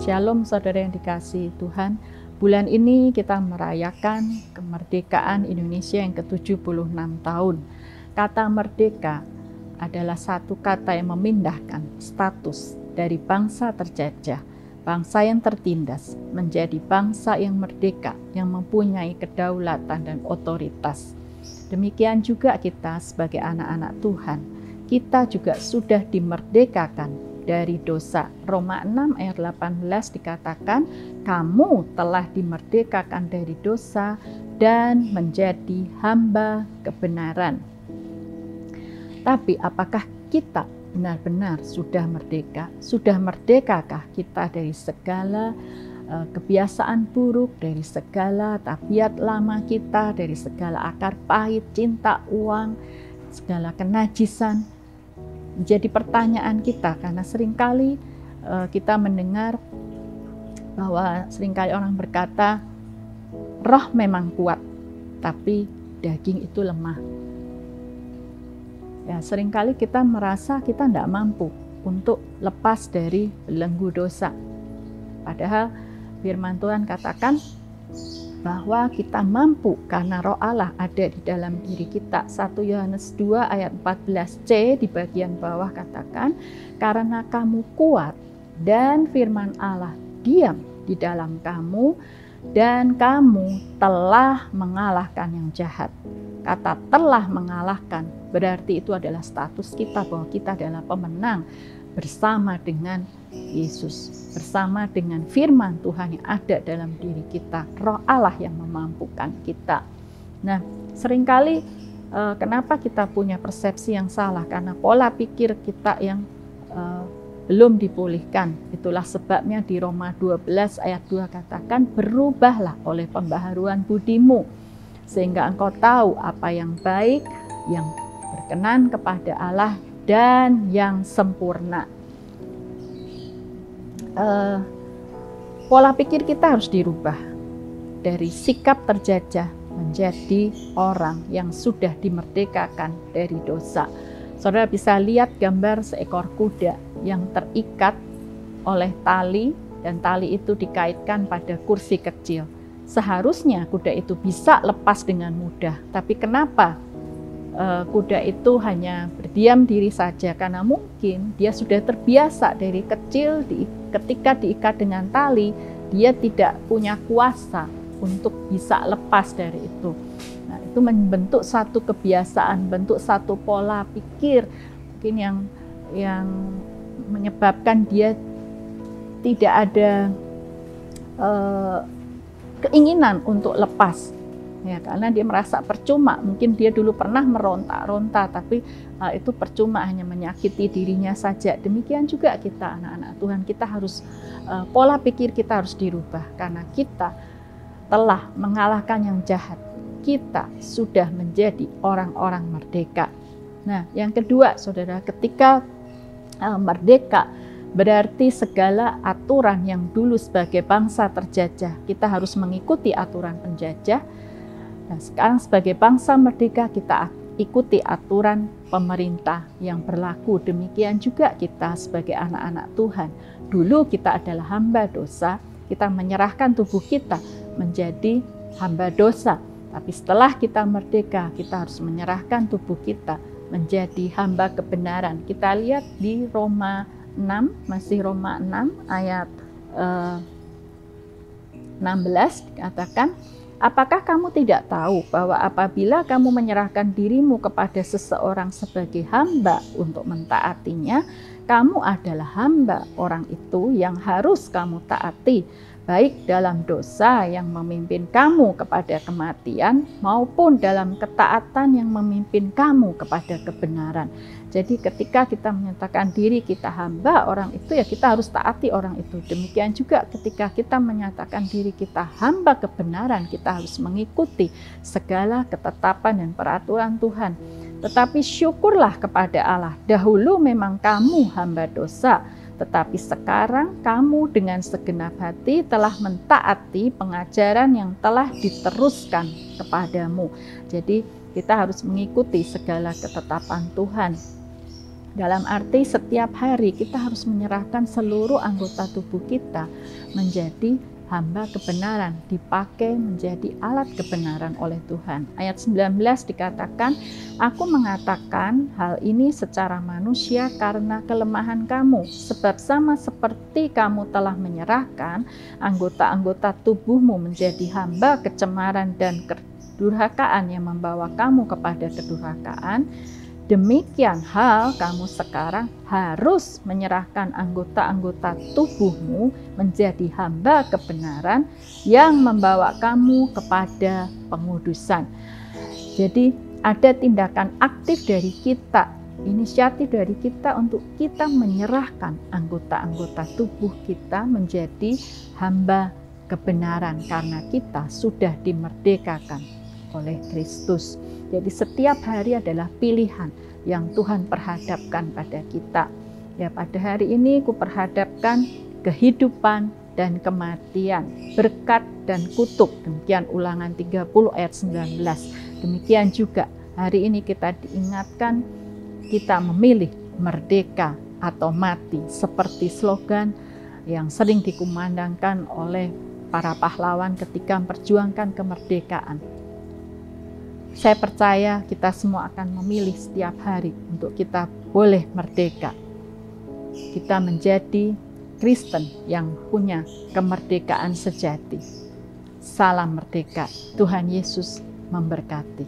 Shalom saudara yang dikasihi Tuhan. Bulan ini kita merayakan kemerdekaan Indonesia yang ke-76 tahun. Kata merdeka adalah satu kata yang memindahkan status dari bangsa terjajah, bangsa yang tertindas, menjadi bangsa yang merdeka, yang mempunyai kedaulatan dan otoritas. Demikian juga kita sebagai anak-anak Tuhan, kita juga sudah dimerdekakan dari dosa. Roma 6 ayat 18 dikatakan, kamu telah dimerdekakan dari dosa dan menjadi hamba kebenaran. Tapi apakah kita benar-benar sudah merdeka? Sudah merdekakah kita dari segala kebiasaan buruk, dari segala tabiat lama kita, dari segala akar pahit, cinta uang, segala kenajisan? Menjadi pertanyaan kita, karena seringkali kita mendengar bahwa seringkali orang berkata, roh memang kuat, tapi daging itu lemah. Ya, seringkali kita merasa kita tidak mampu untuk lepas dari belenggu dosa. Padahal firman Tuhan katakan bahwa kita mampu karena roh Allah ada di dalam diri kita. 1 Yohanes 2 ayat 14c di bagian bawah katakan, karena kamu kuat dan firman Allah diam di dalam kamu dan kamu telah mengalahkan yang jahat. Kata telah mengalahkan berarti itu adalah status kita bahwa kita adalah pemenang bersama dengan Yesus, bersama dengan firman Tuhan yang ada dalam diri kita, roh Allah yang memampukan kita. Nah, seringkali kenapa kita punya persepsi yang salah? Karena pola pikir kita yang belum dipulihkan. Itulah sebabnya di Roma 12 ayat 2 katakan, berubahlah oleh pembaharuan budimu, sehingga engkau tahu apa yang baik, yang berkenan kepada Allah, dan yang sempurna. Pola pikir kita harus dirubah dari sikap terjajah menjadi orang yang sudah dimerdekakan dari dosa. Saudara bisa lihat gambar seekor kuda yang terikat oleh tali, dan tali itu dikaitkan pada kursi kecil. Seharusnya kuda itu bisa lepas dengan mudah, tapi kenapa kuda itu hanya berdiam diri saja? Karena mungkin dia sudah terbiasa dari kecil, ketika diikat dengan tali, dia tidak punya kuasa untuk bisa lepas dari itu. Nah, itu membentuk satu kebiasaan, bentuk satu pola pikir mungkin yang menyebabkan dia tidak ada keinginan untuk lepas. Ya, karena dia merasa percuma, mungkin dia dulu pernah meronta-ronta, tapi itu percuma, hanya menyakiti dirinya saja. Demikian juga kita anak-anak Tuhan, kita harus pola pikir kita harus dirubah, karena kita telah mengalahkan yang jahat. Kita sudah menjadi orang-orang merdeka. Nah, yang kedua, saudara, ketika merdeka berarti segala aturan yang dulu sebagai bangsa terjajah, kita harus mengikuti aturan penjajah. Nah, sekarang sebagai bangsa merdeka kita ikuti aturan pemerintah yang berlaku. Demikian juga kita sebagai anak-anak Tuhan. Dulu kita adalah hamba dosa, kita menyerahkan tubuh kita menjadi hamba dosa. Tapi setelah kita merdeka, kita harus menyerahkan tubuh kita menjadi hamba kebenaran. Kita lihat di Roma 6, masih Roma 6 ayat 16 dikatakan, apakah kamu tidak tahu bahwa apabila kamu menyerahkan dirimu kepada seseorang sebagai hamba untuk mentaatinya, kamu adalah hamba orang itu yang harus kamu taati, baik dalam dosa yang memimpin kamu kepada kematian maupun dalam ketaatan yang memimpin kamu kepada kebenaran. Jadi ketika kita menyatakan diri kita hamba orang itu, ya kita harus taati orang itu. Demikian juga ketika kita menyatakan diri kita hamba kebenaran, kita harus mengikuti segala ketetapan dan peraturan Tuhan. Tetapi syukurlah kepada Allah, dahulu memang kamu hamba dosa, tetapi sekarang kamu dengan segenap hati telah mentaati pengajaran yang telah diteruskan kepadamu. Jadi kita harus mengikuti segala ketetapan Tuhan. Dalam arti setiap hari kita harus menyerahkan seluruh anggota tubuh kita menjadi hamba kebenaran, dipakai menjadi alat kebenaran oleh Tuhan. Ayat 19 dikatakan, aku mengatakan hal ini secara manusia karena kelemahan kamu, sebab sama seperti kamu telah menyerahkan anggota-anggota tubuhmu menjadi hamba kecemaran dan kedurhakaan yang membawa kamu kepada kedurhakaan, demikian hal kamu sekarang harus menyerahkan anggota-anggota tubuhmu menjadi hamba kebenaran yang membawa kamu kepada pengudusan. Jadi ada tindakan aktif dari kita, inisiatif dari kita untuk kita menyerahkan anggota-anggota tubuh kita menjadi hamba kebenaran karena kita sudah dimerdekakan oleh Kristus. Jadi setiap hari adalah pilihan yang Tuhan perhadapkan pada kita. Ya, pada hari ini ku perhadapkan kehidupan dan kematian, berkat dan kutuk. Demikian Ulangan 30 ayat 19. Demikian juga hari ini kita diingatkan kita memilih merdeka atau mati, seperti slogan yang sering dikumandangkan oleh para pahlawan ketika memperjuangkan kemerdekaan. Saya percaya kita semua akan memilih setiap hari untuk kita boleh merdeka. Kita menjadi Kristen yang punya kemerdekaan sejati. Salam merdeka. Tuhan Yesus memberkati.